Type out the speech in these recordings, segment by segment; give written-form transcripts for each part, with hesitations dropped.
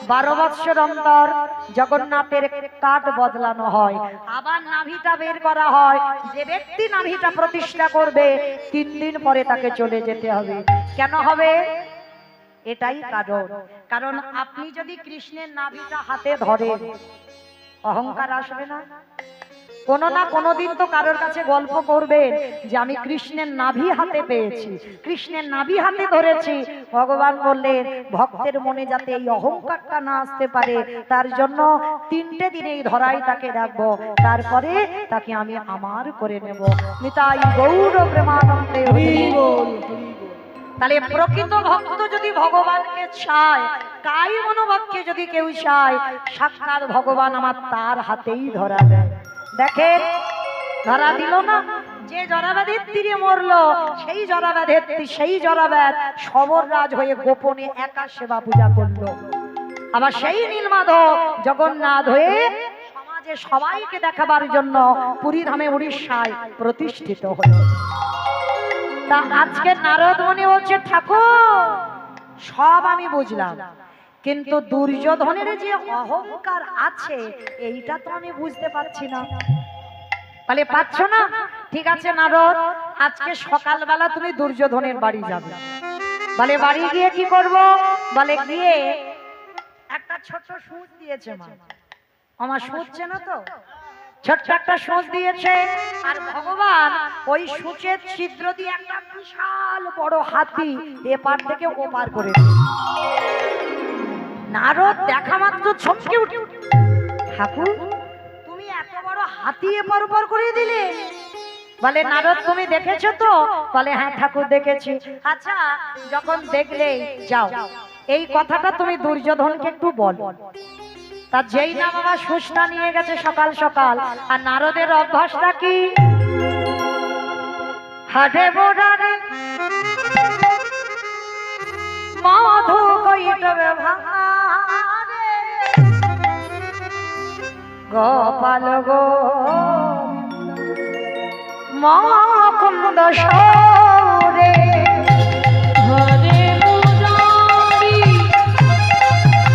12 বৎসর অন্তর জগন্নাথের কাঠ বদলানো হয়, আবার নাভিটা বের করা হয়। যে ব্যক্তি নাভিটা প্রতিষ্ঠা করবে 3 দিন পরে তাকে চলে যেতে হবে। কেন হবে? এটাই কারণ আপনি যদি কৃষ্ণের নাভিটা হাতে ধরেন, অহংকার আসবে না? কোনো না কোনো দিন তো কারোর কাছে গল্প করবেন যে আমি কৃষ্ণের নাভি হাতে পেয়েছি, কৃষ্ণের নাভি হাতে ধরেছি। ভগবান বললেন ভক্তের মনে যাতে এই অহংকারটা না আসতে পারে, তার জন্য 3টে দিন এই ধরাই তাকে রাখবো, তারপরে তাকে আমি আমার করে নেব। নিতাই গৌর প্রেমানন্দে হরি বল। তাহলে প্রকৃত ভক্ত যদি ভগবানকে চায়, কাই মনোভক্তকে যদি কেউ চায়, সাক্ষাৎ ভগবান আমার তার হাতেই ধরা দেয়। দেখেন ধরা দিল না, যে জরাব্যাধির তীরে মরলো সেই জরাব্যাধ সবররাজ হয়ে গোপনে একা সেবা পূজা করলো। আবার সেই নীলমাধব জগন্নাথ হয়ে সমাজে সবাইকে দেখাবার জন্য পুরী ধামে উড়িষ্যায় প্রতিষ্ঠিত হলো। তা আজকে নারদ মুনি বলছে ঠাকুর সব আমি বুঝলাম, কিন্তু দুর্যোধনের যে অহংকার আছে এইটা তো আমি বুঝতে পারছি না। বলে পাচ্ছ না? ঠিক আছে নারদ, আজকে সকালবেলা তুমি দুর্যোধনের বাড়ি যাবে। বলে বাড়ি গিয়ে কি করব? বলে গিয়ে একটা ছোট সুচ দিয়েছে মা, আমার সুচ চেনো তো? ছোট্ট একটা সুচ দিয়েছে, আর ভগবান ওই সুচের ছিদ্র দিয়ে একটা বিশাল বড় হাতি এপার থেকে ওপার করে দিয়েছে। নারদ দেখা মাত্র চমকে উঠে, ঠাকুর তুমি এত বড় হাতি এপার ওপার করে দিলে? বলে নারদ তুমি দেখেছো তো? বলে হ্যাঁ ঠাকুর দেখেছি। আচ্ছা যখন দেখলে যাও এই কথাটা তুমি দুর্যোধনকে একটু বলো। তার যেই না বাবা সুষ্টা নিয়ে গেছে সকাল সকাল, আর নারদের অভ্যাসটা কি? হাটে বোড়ারে মধু কইটবে ভাঙারে গোপাল গো মুকুন্দ সৌরে হরে মুরারি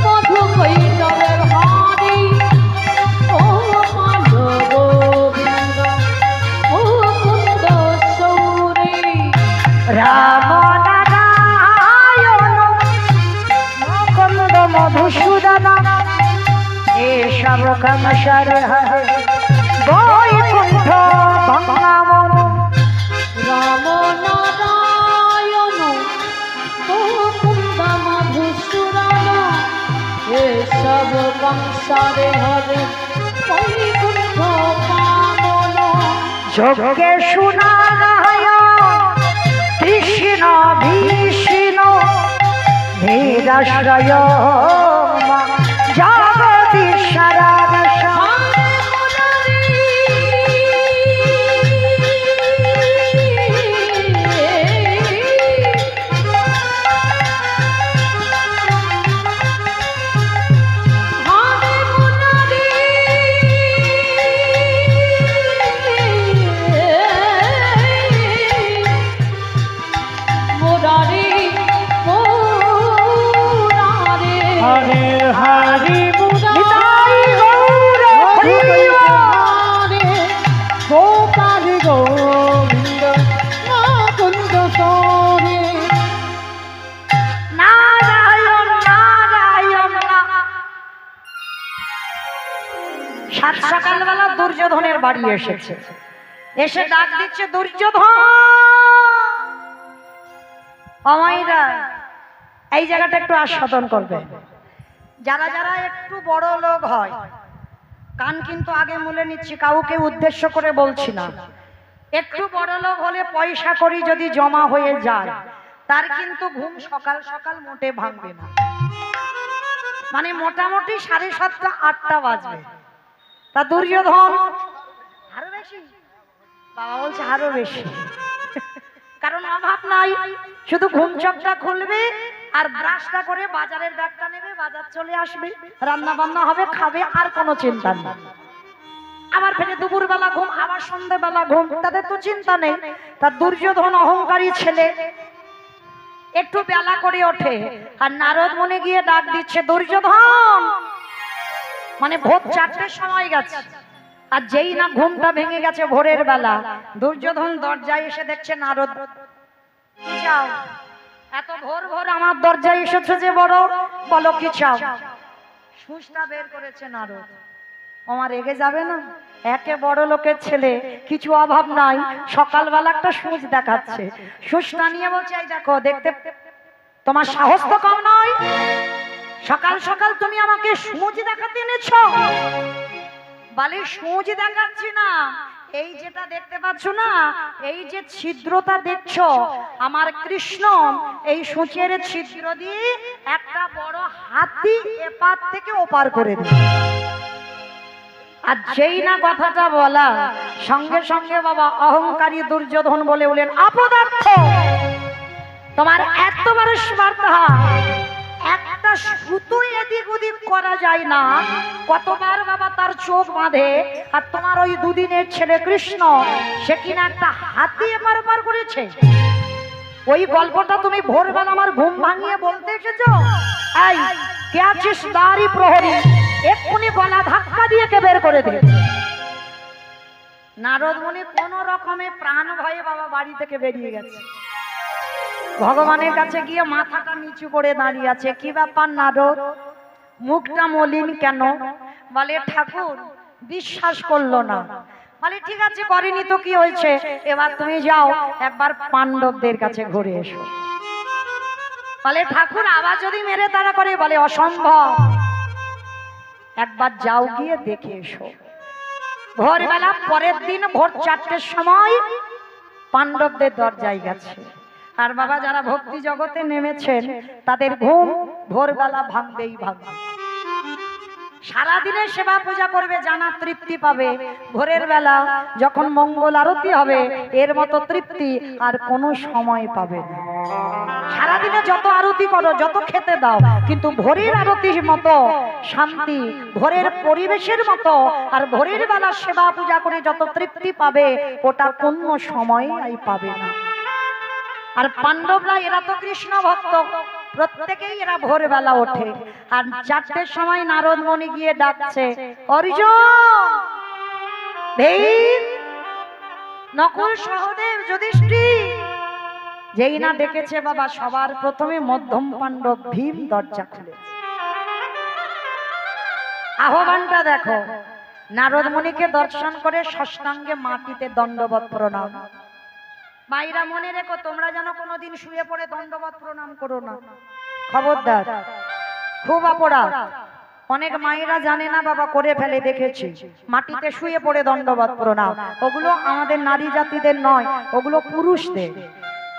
মধু কইটবে ভাঙারে গোপাল গোবিন্দ মুকুন্দ সৌরে রাম মধুসূদন এসব কমশর বৈকুণ্ঠ বঙ্গামন রাম নারায়ণ মুকুন্দ মধুসূদন এসব কমশর হরে বৈকুণ্ঠ পাবন যোগে সুনারায়ণ কৃষ্ণ বিষ্ণু নিরাশ্রয় জগদীশ্বর সকালবেলা দুর্যোধনের বাড়ি এসেছে, এসে ডাক দিচ্ছে দুর্যোধন। অমাইরা এই জায়গাটা একটু আস্বাদন করবে। যারা যারা একটু বড় লোক হয়, কান কিন্তু আগে মুলে নিচ্ছি, কাউকে উদ্দেশ্য করে বলছি না, একটু বড় লোক হলে পয়সা করি যদি জমা হয়ে যায় তার কিন্তু ঘুম সকাল সকাল মোটে ভাঙবে না। মানে মোটামুটি 7:30 8টা বাজবে। তা দুর্যোধন আরো বেশি, বাবা বলছে আরো বেশি, কারণ অভাব নাই, শুধু ঘুম চোখটা খুলবে আর ব্রাশটা করে বাজারের ব্যাগটা নেবে, বাজার চলে আসবে, রান্না বান্না হবে, খাবে, আর কোনো চিন্তা নেই। আবার ফেরে দুপুর বেলা ঘুম, আবার সন্ধ্যেবেলা ঘুম, তাদের তো চিন্তা নেই। তার দুর্যোধন অহংকারী ছেলে, একটু বেলা করে ওঠে আর নারদ মুনি গিয়ে ডাক দিচ্ছে, দুর্যোধন। মানে ভোর 4টের সময় গেছে, আর যেই না ঘুমটা ভেঙে গেছে ভোরের বেলা, দুর্যোধন দরজায় এসে দেখছে নারদ। কি চাও? এত ভোর ভোর আমার দরজায় এসেছে যে বড়, বলো কি চাও? সুচটা বের করেছে নারদ। আমার রেগে যাবে না? একে বড় লোকের ছেলে, কিছু অভাব নাই, সকালবেলা একটা সুচ দেখাচ্ছে। সুচটা নিয়ে বলছে, এই দেখো, দেখতে তোমার সাহস তো কম নয়, সকাল সকাল তুমি আমাকে সুচ দেখাতে এনেছো। বলে, সুচ দেখাচ্ছি না, এই যেটা দেখতে পাচ্ছ না, এই যে ছিদ্রটা দেখছো, আমার কৃষ্ণ এই সূচের ছিদ্র দিয়ে একটা বড় হাতি এপার থেকে ওপার করে দিল। আর যেই না কথাটা বলা, সঙ্গে সঙ্গে বাবা অহংকারী দুর্যোধন বলে বলেন, অপদার্থ, তোমার এত বড় স্পর্ধা, একটা সুতো এদিক ওদিক করা যায় না। কতবার বাবা তার চোখ বাঁধে, আর তোমার ওই দুদিনের ছেলে কৃষ্ণ, সে কিনা একটা হাতি এপার ওপার করেছে। ওই গল্পটা তুমি ভোরবেলা আমার ঘুম ভাঙিয়ে বলতে এসেছো? এই কে আছিস দাঁড়ি প্রহরী, এক্ষুনি গলা ধাক্কা দিয়ে কে বের করে দে। নারদ মুনি কোন রকমে প্রাণ ভয়ে বাবা বাড়ি থেকে বেরিয়ে গেছে। ভগবানের কাছে গিয়ে মাথাটা নিচু করে দাঁড়িয়ে আছে। কি ব্যাপার নারদ, মুখটা মলিন কেন? বলে, ঠাকুর বিশ্বাস করলো না। বলে, ঠিক আছে, করেনি তো কি হয়েছে, এবার তুমি যাও একবার পাণ্ডবদের কাছে ঘুরে এসো। বলে, ঠাকুর আবার যদি মেরে তারা করে? বলে, অসম্ভব, একবার যাও গিয়ে দেখে এসো। ভোরবেলা পরের দিন ভোর 4টের সময় পাণ্ডবদের দরজায় গেছে। আর বাবা যারা ভক্তি জগতে নেমেছেন, তাদের ঘুম ভোরবেলা ভাঙবেই ভাঙবে। সারাদিনের সেবা পূজা করবে, জানা তৃপ্তি পাবে। ভোরের বেলা যখন মঙ্গল আরতি হবে, এর মতো তৃপ্তি আর কোনো সময় পাবে না। সারাদিনে যত আরতি করো, যত খেতে দাও, কিন্তু ভোরের আরতির মতো শান্তি, ভোরের পরিবেশের মতো আর ভোরের বেলা সেবা পূজা করে যত তৃপ্তি পাবে, ওটা কোনো সময় পাবে না। আর পাণ্ডবরা এরা তো কৃষ্ণ ভক্ত, প্রত্যেকেই এরা ভোরবেলা ওঠে। আর 4টের সময় নারদ মুনি গিয়ে ডাকছে, অর্জুন, ভীম, নকুল, সহদেব, যুধিষ্ঠির। যেই না ডেকেছে বাবা, সবার প্রথমে মধ্যম পাণ্ডব ভীম দরজা খুলেছে। আহ্বানটা দেখো, নারদ মুনিকে দর্শন করে ষষ্ঠাঙ্গে মাটিতে দণ্ডবত প্রণাম। মায়েরা মনে রেখো, তোমরা যেন কোনোদিন শুয়ে পড়ে দণ্ডবত প্রণাম করো না, খবরদার, খুব অপরাধ। অনেক মায়েরা জানে না বাবা, করে ফেলে, দেখেছি। মাটিতে শুয়ে পড়ে দণ্ডবত প্রণাম, ওগুলো আমাদের নারী জাতিদের নয়, ওগুলো পুরুষদের।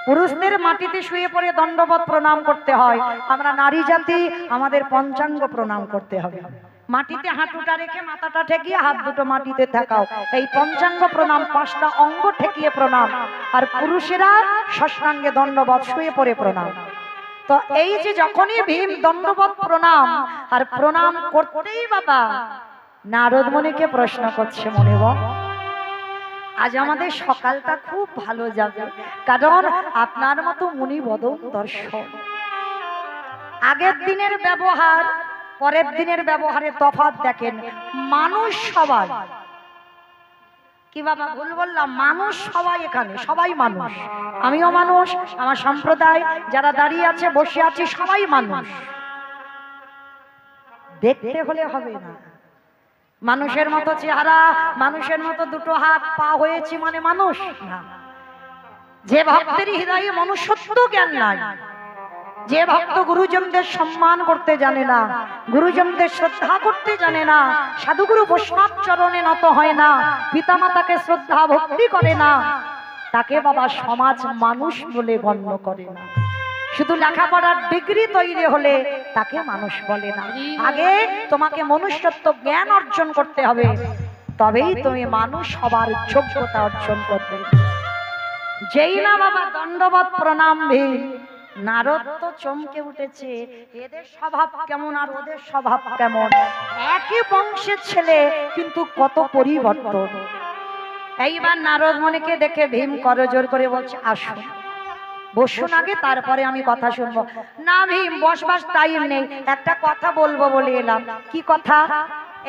পুরুষদের মাটিতে শুয়ে পড়ে দণ্ডবত প্রণাম করতে হয়। আমরা নারী জাতি, আমাদের পঞ্চাঙ্গ প্রণাম করতে হবে। মাটিতে হাঁটুটা রেখে মাথাটা ঠেকিয়ে হাত দুটো মাটিতে ঠেকাও, এই পঞ্চাঙ্গ প্রণাম, 5টা অঙ্গ ঠেকিয়ে প্রণাম। আর পুরুষেরা ষষ্ঠাঙ্গে দণ্ডবত শুয়ে পড়ে প্রণাম। তো এই যে যখনই ভীম দণ্ডবত প্রণাম, আর প্রণাম করতেই বাবা নারদ মুনিকে প্রশ্ন করছে, মনে বল, আজ আমাদের সকালটা খুব ভালো যাবে, কারণ আপনার মতো মুনি বদন দর্শন। আগের দিনের ব্যবহার পরের দিনের ব্যবহারে তফাৎ দেখেন। মানুষ সবাই, কি বাবা ভুল বললাম? মানুষ সবাই, এখানে সবাই মানুষ, আমিও মানুষ, আমার সম্প্রদায় যারা দাঁড়িয়ে আছে, বসে আছে, সবাই মানুষ। দেখতে হলে হবে না, মানুষের মতো চেহারা, মানুষের মতো দুটো হাত পা হয়েছি মানে মানুষ না। যে ভক্তের হৃদয়ে মনুষ্যত্ব জ্ঞান নাই, যে ভক্ত গুরুজনদের সম্মান করতে জানে না, গুরুজনদের শ্রদ্ধা করতে জানে না, সাধুগুরু বৈষ্ণব চরণে নত হয় না, পিতামাতাকে শ্রদ্ধা ভক্তি করে না, তাকে বাবা সমাজ মানুষ বলে গণ্য করে না। শুধু লেখাপড়ার ডিগ্রি তৈরি হলে তাকে মানুষ বলে না। আগে তোমাকে মনুষ্যত্ব জ্ঞান অর্জন করতে হবে, তবেই তুমি মানুষ হবার যোগ্যতা অর্জন করবে। যেই না বাবা দণ্ডবত প্রণাম ভীম, নারদ তো চমকে উঠেছে, এদের স্বভাব কেমন আর ওদের স্বভাব কেমন, একই বংশের ছেলে কিন্তু কত পরিবর্তন। এইবার নারদ মুনিকে দেখে ভীম করজোর করে বলছে, আসো। বসুন আগে, তারপরে আমি কথা শুনবো। না ভীম, বসবার টাইম নেই, একটা কথা বলবো বলে এলাম। কি কথা?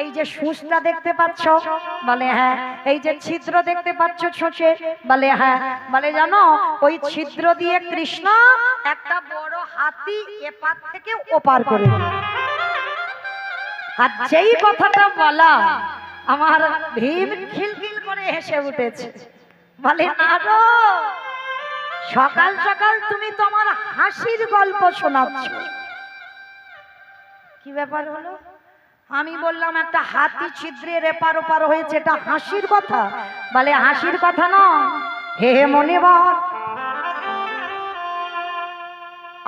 এই যে সুচটা দেখতে পাচ্ছ? বলে হ্যাঁ। এই যে ছিদ্র দেখতে পাচ্ছ ছোচে? বলে হ্যাঁ। বলে জানো, ওই ছিদ্র দিয়ে কৃষ্ণ একটা বড় হাতি এপার থেকে ওপার করে দিল। আর যেই কথাটা বলা, আমার ভীম খিলখিল করে হেসে উঠেছে। বলে না গো, সকাল সকাল তুমি তো আমার হাসির গল্প শোনাচ্ছ। কি ব্যাপার হলো? আমি বললাম একটা হাতি ছিদ্রের এপার ওপার হয়েছে, এটা হাসির কথা? বলে হাসির কথা নয়, হে মনিবর,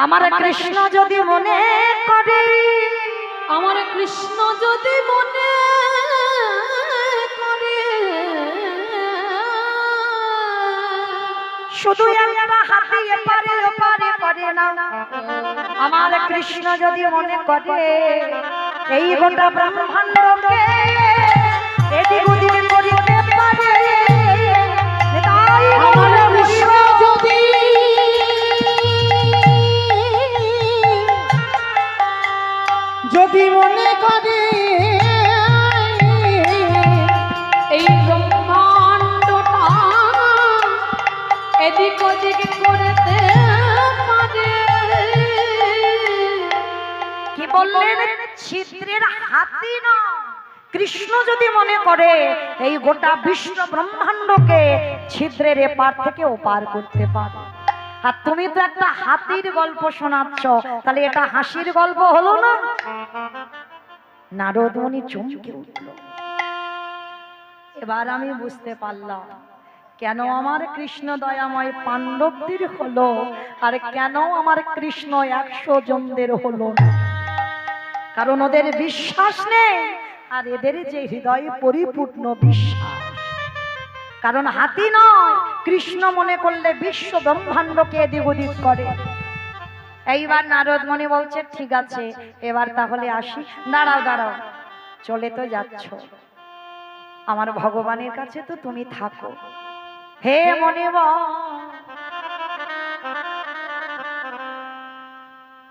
আমার কৃষ্ণ যদি মনে করে, আমার কৃষ্ণ যদি মনে করে, শুধু একটা হাতি এপারে ওপারে করে না, আমার কৃষ্ণ যদি মনে করে এই গোটা ব্রহ্মাণ্ডকে এদিক ওদিক করিতে পারে, তাই আমার কৃষ্ণ যদি মনে করে এই ব্রহ্মাণ্ডটা এদিক ওদিক করতে পারে। কি বললেন? ছিদ্রের হাতি না, কৃষ্ণ যদি মনে করে এই গোটা বিশ্ব ব্রহ্মাণ্ডকে ছিদ্রের এপার থেকে ওপার করতে পারে। আর তুমি তো একটা হাতির গল্প শোনাচ্ছ, তাহলে এটা হাসির গল্প হলো না? নারদ মুনি চমকে উঠল। এবার আমি বুঝতে পারলাম কেন আমার কৃষ্ণ দয়াময় পাণ্ডবদের হলো আর কেন আমার কৃষ্ণ 100 জনদের হলো। কারণ ওদের বিশ্বাস নেই, আর এদের যে হৃদয়ে পরিপূর্ণ বিশ্বাস। কারণ হাতি নয়, কৃষ্ণ মনে করলে বিশ্ব ব্রহ্মাণ্ডকে এদিক ওদিক করে। এইবার নারদ মুনি বলছে ঠিক আছে, এবার তাহলে আসি। দাঁড়াও দাঁড়াও, চলে তো যাচ্ছ, আমার ভগবানের কাছে তো তুমি থাকো। হে মনিবর,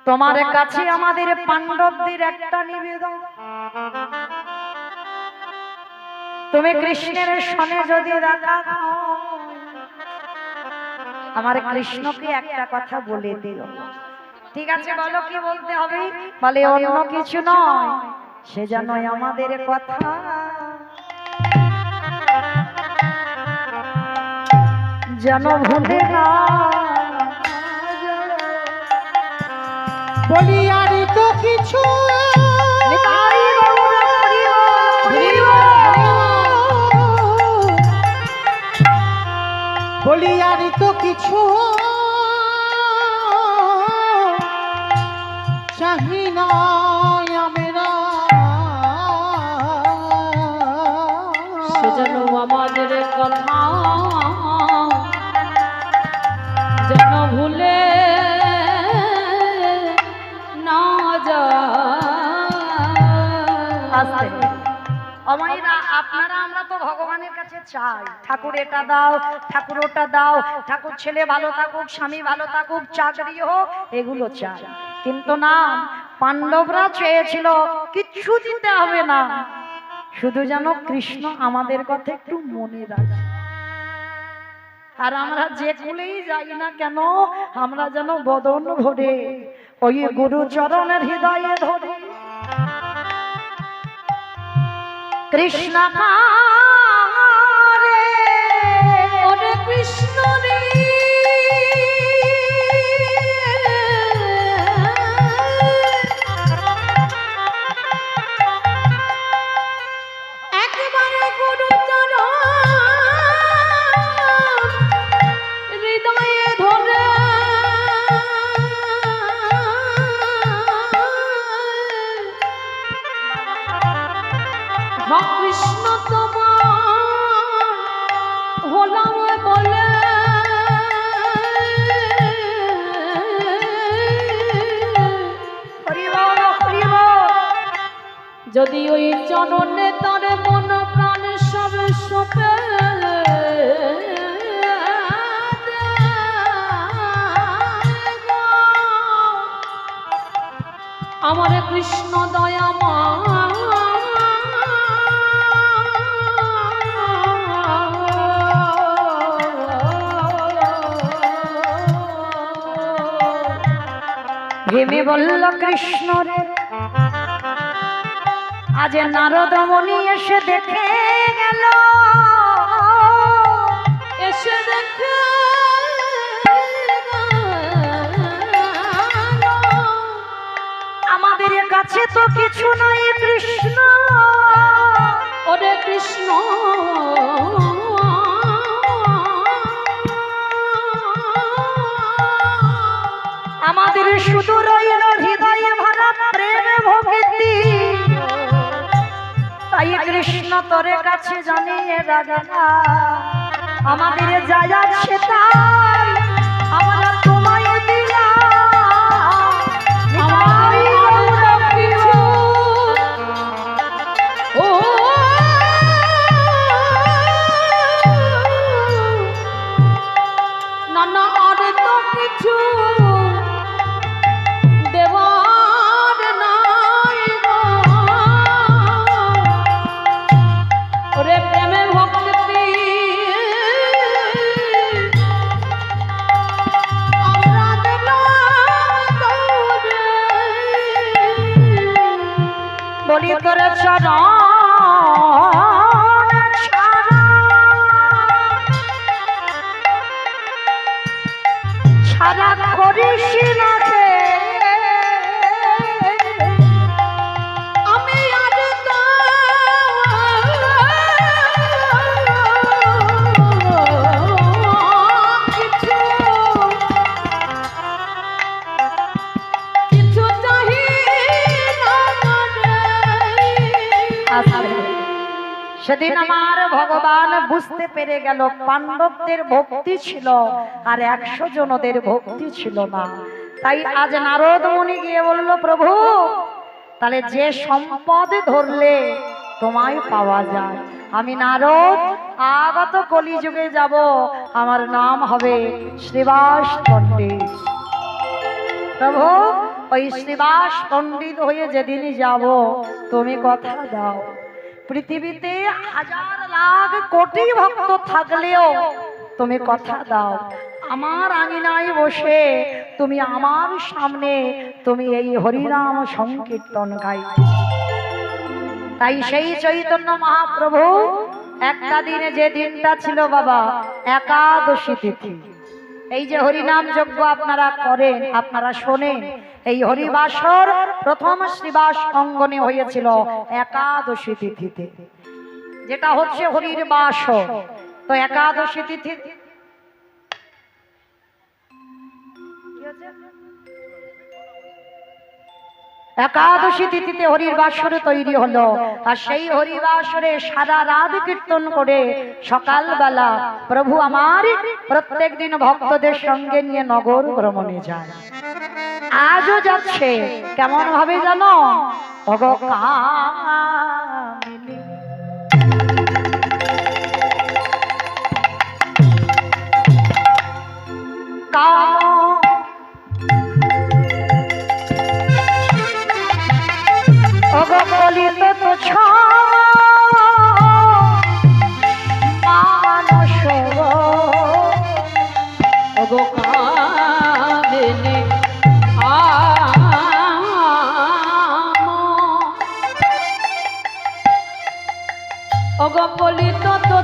তোমার কাছে আমাদের পাণ্ডবদের একটা নিবেদন, তুমি কৃষ্ণের সনে যদি দেখা আমার কৃষ্ণকে একটা কথা বলে দিও। ঠিক আছে, বলো কি বলতে হবে? বলে অন্য কিছু নয়, সে যেন আমাদের কথা যেন ভুলে না। বলি আর তো কিছু বলি আর তো কিছু চাহি না আমরা, সে যেন আমাদের কথা যেন ভুলে না যায়। অমাইরা, আপনারা আমরা তো ভগবানের কাছে চাই, ঠাকুর এটা দাও, ঠাকুর ওটা দাও, ঠাকুর ছেলে ভালো থাকুক, স্বামী ভালো থাকুক, চাকরি হোক, এগুলো চাই। কিন্তু না, পাণ্ডবরা চেয়েছিল কিচ্ছু দিতে হবে না, শুধু যেন কৃষ্ণ আমাদের কথা একটু মনে রাখে। আর আমরা যে কুলেই যাই না কেন, আমরা যেন বদন ভরে ওই গুরু চরণের হৃদয়ে ধরে কৃষ্ণ কারে, ওরে কৃষ্ণ রে, একবারে গুরু চরণ হৃদয়ে ধরে কৃষ্ণ তোমার হলাম বলে যদি ওই চরণে তার মন প্রাণ সব সপে আমার কৃষ্ণ দয়ামা ভেবে বলল কৃষ্ণ রে, আজ নারদ মুনি এসে দেখে গেল, এসে দেখে আমাদের কাছে তো কিছু নাই কৃষ্ণ। ওরে কৃষ্ণ আমাদের শুধু রইল হৃদয়ে ভরা প্রেম ভক্তি, তাই কৃষ্ণ তোরে কাছে জানিয়ে রাখা আমাদের যা আছে তাই আমরা তোমায় দিলাম। আমাদের আরো কিছু ও না না আর তো কিছু দেওয়ার নাই গো। ওরে প্রেমে ভক্তি আমরা দিলাম তোরে। বলি তোর চরণ ছাড়া, ছাড়া করিস না রে। আমি আর তো কিছু কিছু চাহি না রে। সেদিন আমার ভগবান বুঝতে পেরে গেল পাণ্ডবদের ভক্তি ছিল আর 100 জনদের ভক্তি ছিল না। তাই আজ নারদ মুনি গিয়ে বলল, প্রভু তাহলে যে সম্পদ ধরলে তোমায় পাওয়া যায়, আমি নারদ আগত কলিযুগে যাব, আমার নাম হবে শ্রীবাস পণ্ডিত। প্রভু ওই শ্রীবাস পণ্ডিত হয়ে যেদিন যাব, তুমি কথা দাও পৃথিবীতে 1000 লাখ কোটি ভক্ত থাকলেও তুমি কথা দাও আমার আঙিনায় বসে তুমি আমার সামনে তুমি এই হরিনাম সংকীর্তন গাই। তাই সেই চৈতন্য মহাপ্রভু একটা দিনে যে দিনটা ছিল বাবা একাদশী তিথি, এই যে হরিনাম যজ্ঞ আপনারা করেন, আপনারা শোনেন, এই হরিবাসর প্রথম শ্রীবাস অঙ্গনে হয়েছিল একাদশী তিথিতে, যেটা হচ্ছে হরির বাসর। তো একাদশী তিথি একাদশী তিথিতে হরির বাসর তৈরি হলো। আর সেই হরিবাসরে সারা রাত কীর্তন করে সকালবেলা প্রভু আমার প্রত্যেক দিন ভক্তদের সঙ্গে নিয়ে নগর ভ্রমণে যায়। আজও যাচ্ছে, কেমন ভাবে জানো? ভগকামিনী অগলিত তো মানস ওগো কামিনী ওগো কলিত তো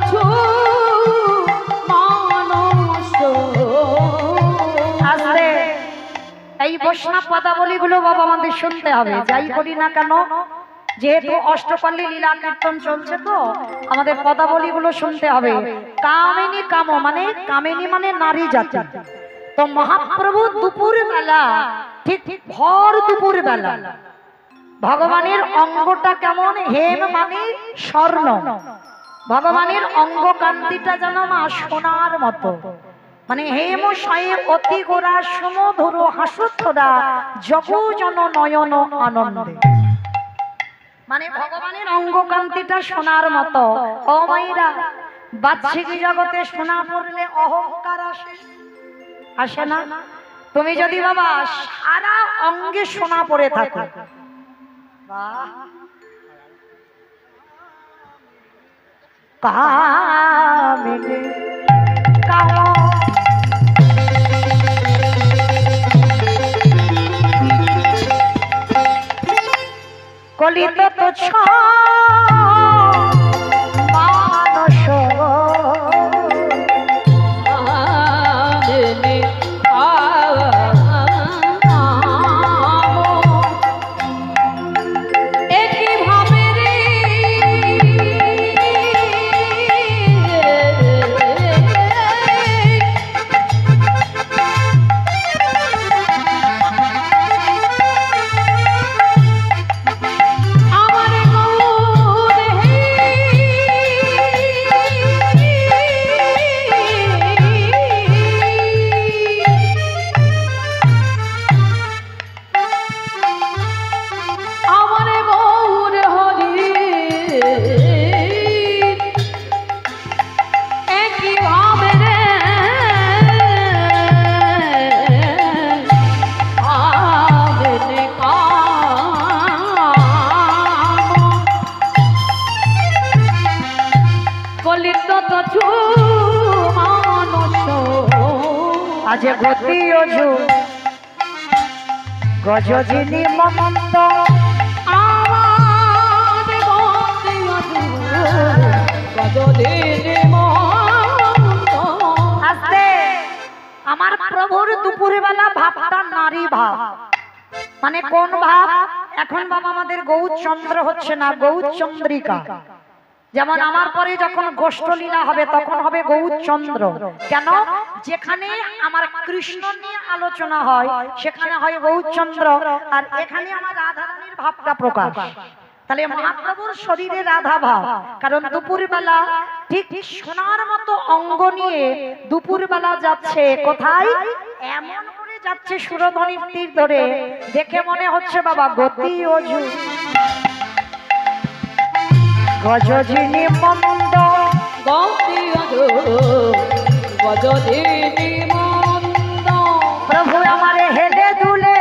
মানুষ। আসলে এই বৈষ্ণব পদাবলী গুলো বাবা আমাদের শুনতে হবে, যাই করি না কেন, যেহেতু অষ্টপল্লী লীলা কীর্তন চলছে তো আমাদের পদাবলী গুলো শুনতে হবে। কামিনী কাম মানে কামিনী মানে নারী জাতি। তো মহাপ্রভু দুপুর বেলা ঠিক ভর দুপুর বেলা ভগবানের অঙ্গটা কেমন, হেম মানে স্বর্ণ, ভগবানের অঙ্গ কান্তিটা যেন মা সোনার মতো, মানে হেম শয়ে অতি গোরা সুমধুর হাসুত্তরা জগজন নয়ন আনন্দে, মানে ভগবানের অঙ্গ কান্তিটা সোনার মতো। ও মাইরা বাহ্যিক জগতে সোনা পড়লে অহংকার আসে, আসে না? তুমি যদি বাবা সারা অঙ্গে সোনা পরে থাকো বাহ কামিনী কাম কলিত তো ছ মানস কামিনী একই ভাবে রে আমার গৌর হে আমার গৌর হরি একই ভাবে রে আবেনে কলিত তছু মানুষ আজ গতি অজু গজজিনী মমন্ত আমার বন্দে গজদিনী মন্ত আস্তে আমার প্রভুর দুপুরবেলা ভাবটা নারী ভাব মানে কোন ভাব এখন বাবা আমাদের গৌরচন্দ্র হচ্ছে না গৌরচন্দ্রিকা যেমন আমার পরে যখন গোষ্ঠলীলা হবে তখন হবে গৌরচন্দ্র কেন যেখানে আমার কৃষ্ণ নিয়ে আলোচনা হয় সেখানে হয় গৌরচন্দ্র আর এখানে আমার রাধারানীর ভাবটা প্রকাশ তাহলে মহাপ্রভুর শরীরে রাধা ভাব কারণ দুপুরবেলা ঠিক সোনার মতো অঙ্গ নিয়ে দুপুরবেলা যাচ্ছে কোথায় এমন করে যাচ্ছে সুরধ্বনির তীর ধরে দেখে মনে হচ্ছে বাবা গতি অজু গজজিনী মন্দ গজদিনী মন্দ প্রভু আমারে হেলে দুলে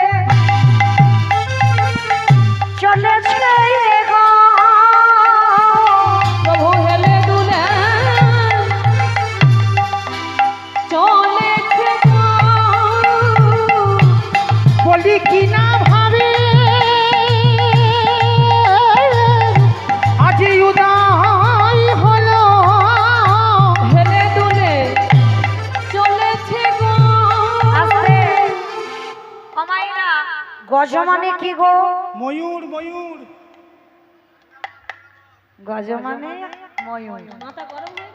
চলেছে গো প্রভু হেলে দুলে চলেছে বলি কি না ভাবে আজি উদয় হলো হেলে দুলে চলেছে গো আস্তে অমাইরা গজ মানে কি গো ময়ূর ময়ূর গজ মানে ময়ূর মাথা গরম হয়ে